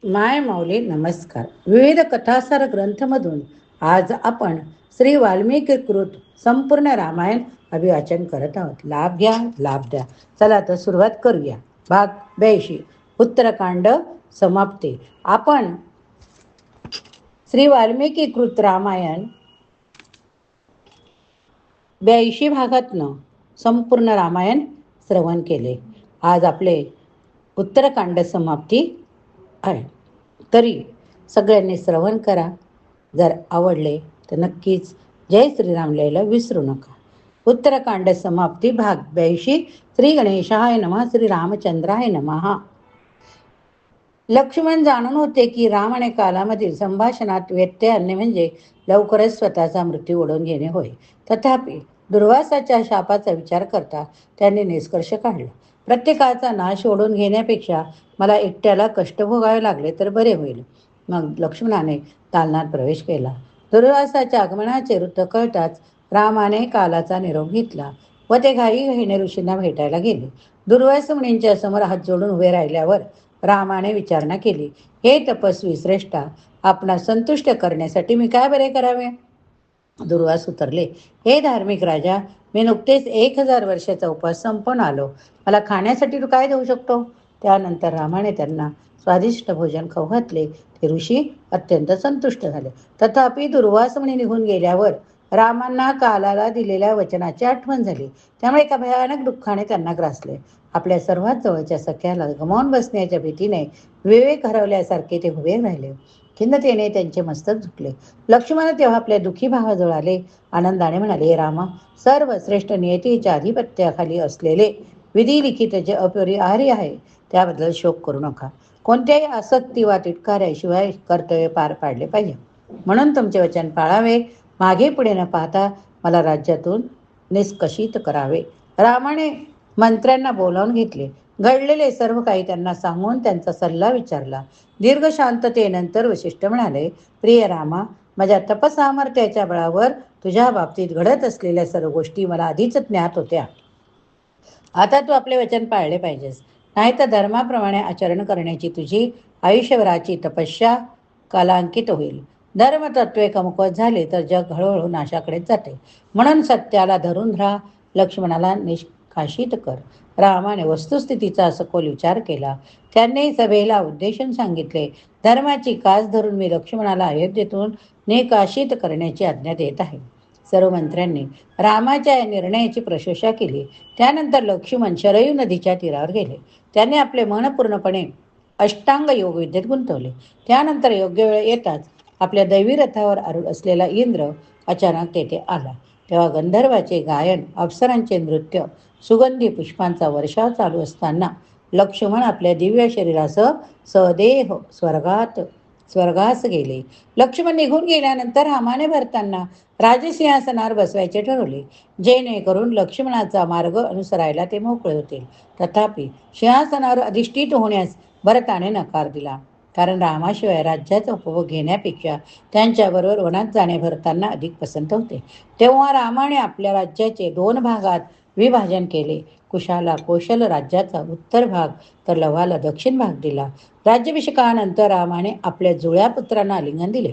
माय माऊली नमस्कार. विविध कथासार ग्रंथमधून आज आपण श्री वाल्मिकी कृत संपूर्ण रामायण अभिवाचन करत आहोत. लाभ घ्या, लाभ द्या. चला तर सुरुवात करूया. भाग 82 उत्तरकांड समाप्ती. आपण श्री वाल्मिकी कृत रामायण 82 भागातनं संपूर्ण रामायण श्रवण केले. आज आपले उत्तरकांड समाप्ती आहे. तरी सगळ्यांनी श्रवण करा. जर आवडले तर नक्कीच जय श्रीराम लिहायला विसरू नका. उत्तरकांड समाप्ती भाग 82. श्री गणेशाय नमः. श्री रामचंद्राय नमः. लक्ष्मण जाणून होते की राम आणि कालामधील संभाषणात व्यत्यय आणणे म्हणजे लवकरच स्वतःचा मृत्यू ओढवून घेणे होय. तथापि दुर्वासाच्या शापाचा विचार करता त्यांनी निष्कर्ष काढला. प्रत्येकाचा नाश ओढून घेण्यापेक्षा मला एकट्याला कष्ट भोगावे लागले तर बरे होईल. मग लक्ष्मणाने दालनात प्रवेश केला. दुर्वासाच्या आगमनाचे वृत्त कळताच रामाने कालाचा निरोप घेतला व ते घाईघाईने ऋषींना भेटायला गेले. दुर्वास मुनींच्या समोर हात जोडून उभे राहिल्यावर रामाने विचारणा केली, हे तपस्वी श्रेष्ठा, आपणा संतुष्ट करण्यासाठी मी काय बरे करावे? दुर्वास उतरले, हे धार्मिक राजा, मी नुकतेच 1000 वर्षाचा उपवास संपवून आलो. मला खाण्यासाठी तू काय देऊ शकतो? त्यानंतर रामाने त्यांना स्वादिष्ट भोजन खाऊ घातले. ते ऋषी अत्यंत संतुष्ट झाले. तथापि दुर्वास मुनी निघून गेल्यावर रामांना कालाला दिलेल्या वचनाची आठवण झाली. त्यामुळे एका भयानक दुःखाने त्यांना ग्रासले. आपल्या सर्वात जवळच्या सख्याला गमावून बसण्याच्या भीतीने विवेक हरवल्यासारखे ते उभे राहिले. खिन्नतेने त्यांचे मस्तक झुकले. लक्ष्मण तेव्हा आपल्या दुःखी भावाजवळ आले. आनंदाने म्हणाले, रामा, सर्व श्रेष्ठ नियतीच्या अधिपत्याखाली असलेले विधी लिखित जे अपरिहार्य आहे त्याबद्दल शोक करू नका. कोणत्याही आसक्ती वा तिटकाऱ्याशिवाय कर्तव्य पार पाडले पाहिजे. म्हणून तुमचे वचन पाळावे. मागे पुढे न पाहता मला राज्यातून निष्कषित करावे. रामाने मंत्र्यांना बोलावून घेतले. घडलेले सर्व काही त्यांना सांगून त्यांचा सल्ला विचारला. दीर्घ शांततेनंतर वशिष्ठ म्हणाले, प्रिय रामा, माझ्या तपसामर्थ्याच्या बळावर तुझ्या बाबतीत घडत असलेल्या सर्व गोष्टी मला आधीच ज्ञात होत्या. आता तू आपले वचन पाळले पाहिजेस, नाहीतर धर्माप्रमाणे आचरण करण्याची तुझी आयुष्यभराची तपस्या कालांकित होईल. धर्मतत्वे कमकुवत झाले तर जग हळूहळू नाशाकडेच जाते. म्हणून सत्याला धरून राहा. लक्ष्मणाला निष्कासित कर. रामाने वस्तुस्थितीचा सखोल विचार केला. त्यांनी सभेला उद्देशून सांगितले, धर्माची कास धरून मी लक्ष्मणाला अयोध्येतून निकाशित करण्याची आज्ञा देत आहे. सर्व मंत्र्यांनी रामाच्या या निर्णयाची प्रशंसा केली. त्यानंतर लक्ष्मण शरयू नदीच्या तीरावर गेले. त्यांनी आपले मन पूर्णपणे अष्टांग योग विद्येत गुंतवले. त्यानंतर योग्य वेळ येताच आपल्या दैवी रथावर आरूढ असलेला इंद्र अचानक तेथे आला. तेव्हा गंधर्वाचे गायन, अप्सरांचे नृत्य, सुगंधी पुष्पांचा वर्षाव चालू असताना लक्ष्मण आपल्या दिव्य शरीरासह सदेह स्वर्गास गेले. लक्ष्मण निघून गेल्यानंतर रामाने भरताना राजसिंहासनावर बसवायचे ठरवले, जेणेकरून लक्ष्मणाचा मार्ग अनुसरायला ते मोकळे होतील. तथापि सिंहासनावर अधिष्ठित होण्यास भरताने नकार दिला, कारण रामाशिवाय राज्याचा उपभोग घेण्यापेक्षा त्यांच्याबरोबर वनात जाणे भरतांना अधिक पसंत होते. तेव्हा रामाने आपल्या राज्याचे 2 भागात विभाजन केले. कुशाला कौशल राज्याचा उत्तर भाग तर लवाला दक्षिण भाग दिला. राज्याभिषेकानंतर रामाने आपल्या जुळ्या पुत्रांना आलिंगन दिले.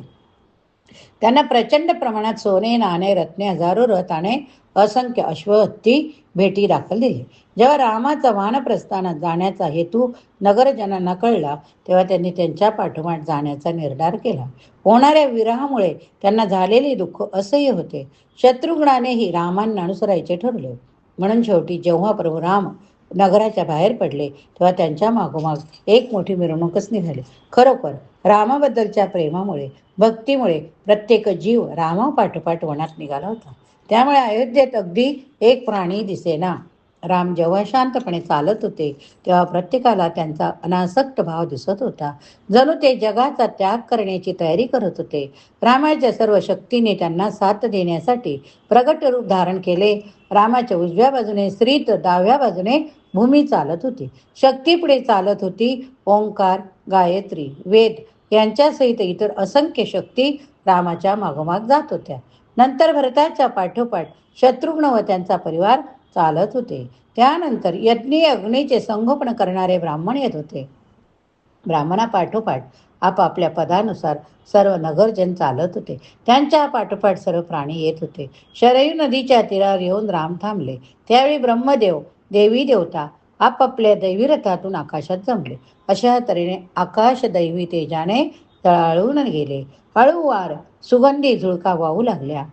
त्यांना प्रचंड प्रमाणात सोने, नाणे, रत्ने, हजारो रथ आणि असंख्य अश्वहत्ती भेटी दाखल दिले. जेव्हा रामाचा वानप्रस्थानात जाण्याचा हेतू नगरजनांना कळला, तेव्हा त्यांनी त्यांच्या पाठोपाठ जाण्याचा निर्धार केला. होणाऱ्या विरहामुळे त्यांना झालेले दुःख असह्य होते. शत्रुघ्नानेही रामांना अनुसरायचे ठरले. म्हणून शेवटी जेव्हा प्रभू राम नगराच्या बाहेर पडले, तेव्हा त्यांच्या मागोमाग एक मोठी मिरवणूकच निघाली. खरोखर रामाबद्दलच्या प्रेमामुळे, भक्तीमुळे प्रत्येक जीव रामापाठोपाठ वनात निघाला होता. त्यामुळे अयोध्येत अगदी एक प्राणी दिसेना. राम जेव्हा शांतपणे चालत होते, तेव्हा प्रत्येकाला त्यांचा अनासक्त भाव दिसत होता. जणू ते जगाचा त्याग करण्याची तयारी करत होते. रामाच्या सर्व शक्तीने त्यांना साथ देण्यासाठी प्रगट रूप धारण केले. रामाच्या उजव्या बाजूने श्री तर डाव्या बाजूने भूमी चालत होती. शक्ती पुढे चालत होती. ओंकार, गायत्री, वेद यांच्यासहित इतर असंख्य शक्ती रामाच्या मागोमाग जात होत्या. नंतर भरताच्या पाठोपाठ शत्रुघ्न व त्यांचा परिवार चालत होते. त्यानंतर यज्ञीय अग्नीचे संगोपन करणारे ब्राह्मण येत होते. ब्राह्मणापाठोपाठ आपापल्या पदानुसार सर्व नगरजन चालत होते. त्यांच्या पाठोपाठ सर्व प्राणी येत होते. शरयू नदीच्या तीरावर येऊन राम थांबले. त्यावेळी ब्रह्मदेव, देवी देवता आपापल्या दैवी रथातून आकाशात जमले. अशा तऱ्हेने आकाश दैवी तेजाने तळाळून गेले. हळूवार सुगंधी झुळका वाहू लागल्या.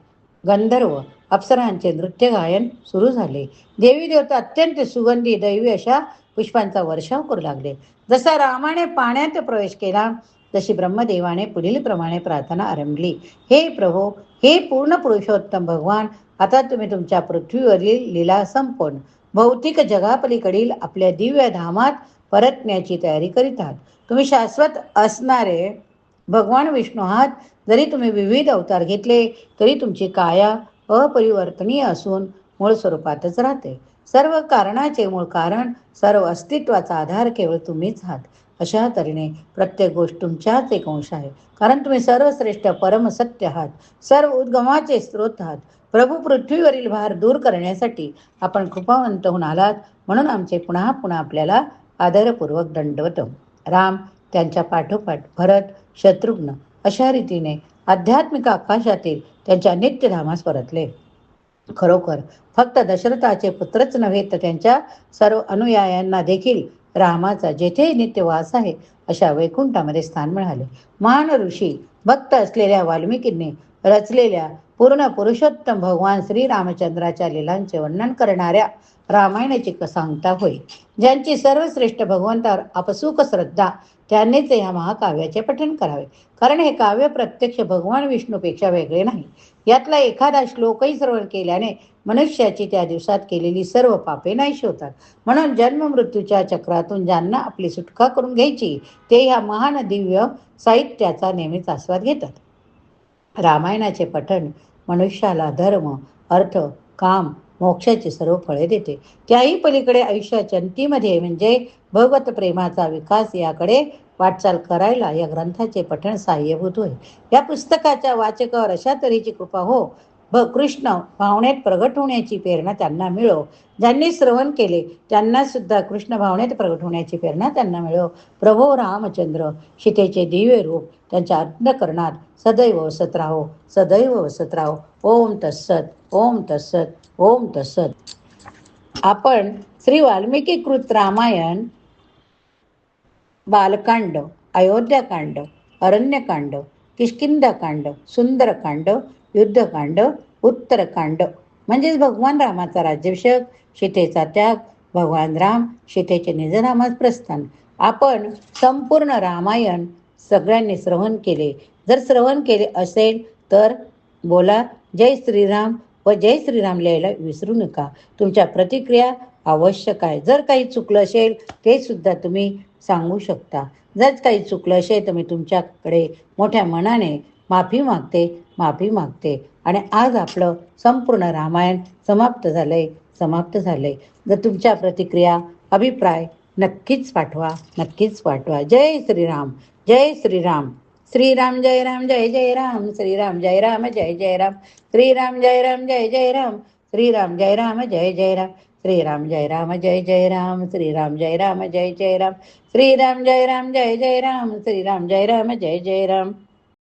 गंधर्व अप्सरांचे नृत्य गायन सुरू झाले. देवी देवता अत्यंत सुगंधी दैवी अशा पुष्पांचा वर्षाव करू लागले. जसा रामाने पाण्यात प्रवेश केला तशी ब्रह्मदेवाने पुढील प्रमाणे प्रार्थना आरंभली. हे प्रभो, हे पूर्ण पुरुषोत्तम भगवान, आता तुम्ही तुमच्या पृथ्वीवरील लीला संपवून भौतिक जगापलीकडील आपल्या दिव्य धामात परतण्याची तयारी करीत आहात. तुम्ही शाश्वत असणारे भगवान विष्णू आहात. जरी तुम्ही विविध अवतार घेतले तरी तुमची काया अपरिवर्तनीय असून मूळ स्वरूपातच राहते. सर्व कारणाचे मूळ कारण, सर्व अस्तित्वाचा आधार केवळ तुम्हीच आहात. अशा तऱ्हेने प्रत्येक गोष्ट तुमच्याच एक अंश आहे. कारण तुम्ही सर्वश्रेष्ठ परमसत्य आहात. सर्व उद्गमाचे स्रोत आहात. प्रभू, पृथ्वीवरील भार दूर करण्यासाठी आपण कृपावंत होऊन आलात, म्हणून आमचे पुन्हा पुन्हा आपल्याला आदरपूर्वक दंडवत. राम त्यांच्या पाठोपाठ भरत, शत्रुघ्न अशा रीतीने आध्यात्मिक आकाशातील त्यांच्या नित्यधामास परतले. खरोखर फक्त दशरथाचे पुत्रच नव्हे तर त्यांच्या सर्व अनुयायांना देखील रामाचा जेथे नित्यवास आहे अशा वैकुंठामध्ये स्थान मिळाले. महान ऋषी भक्त असलेल्या वाल्मिकींनी रचलेल्या पूर्ण पुरुषोत्तम भगवान श्रीरामचंद्राच्या लीलांचे वर्णन करणाऱ्या रामायणाची सांगता होय. ज्यांची सर्वश्रेष्ठ भगवंतावर आपसूक श्रद्धा त्यांनीच या महाकाव्याचे पठण करावे. कारण हे काव्य प्रत्यक्ष भगवान विष्णूपेक्षा वेगळे नाही. यातला एखादा श्लोकही श्रवण केल्याने मनुष्याची त्या दिवसात केलेली सर्व पापे नाहीशी होतात. म्हणून जन्म मृत्यूच्या चक्रातून ज्यांना आपली सुटका करून घ्यायची ते ह्या महान दिव्य साहित्याचा नेहमीच आस्वाद घेतात. रामायणाचे पठण मनुष्याला धर्म, अर्थ, काम, मोक्षाची सर्व फळे देते. त्याही पलीकडे आयुष्याच्या अंतीमध्ये म्हणजे भगवत प्रेमाचा विकास याकडे वाटचाल करायला या ग्रंथाचे पठण सहाय्यभूत होय. या पुस्तकाच्या वाचकावर अशा तऱ्हेची कृपा हो, कृष्ण भावनेत प्रगट होण्याची प्रेरणा त्यांना मिळो. ज्यांनी श्रवण केले त्यांना सुद्धा कृष्ण भावनेत प्रगट होण्याची प्रेरणा त्यांना मिळो. प्रभू रामचंद्र सीतेचे दिव्य रूप त्यांच्या अंतःकरणात सदैव वसत राहो, सदैव वसत राहो. ओम तत्सत, ओम तत्सत, ओम तत्सत. आपण श्री वाल्मिकीकृत रामायण, बालकांड, अयोध्याकांड, अरण्यकांड, किष्किंधाकांड, सुंदरकांड, युद्धकांड, उत्तरकांड म्हणजेच भगवान रामाचा राज्याभिषेक, सीतेचा त्याग, भगवान राम सीतेचे निजधामास प्रस्थान. आपण संपूर्ण रामायण सगळ्यांनी श्रवण केले. जर श्रवण केले असेल तर बोला जय श्रीराम व जय श्रीराम लिहायला विसरू नका. तुमच्या प्रतिक्रिया आवश्यक आहे. जर काही चुकलं असेल ते सुद्धा तुम्ही सांगू शकता. जर काही चुकलं असेल तर मी तुमच्याकडे मोठ्या मनाने माफी मागते. आणि आज आपलं संपूर्ण रामायण समाप्त झालंय. जर तुमच्या प्रतिक्रिया, अभिप्राय नक्कीच पाठवा. जय श्रीराम, जय श्रीराम. श्रीराम जय राम, जय जय राम. श्रीराम जय राम, जय जय राम. श्रीराम जय राम, जय जय राम. श्रीराम जय राम, जय जय राम. श्रीराम जय राम, जय जय राम. श्रीराम जय राम, जय जय राम. श्रीराम जय राम, जय जय राम. श्रीराम जय राम, जय जय राम.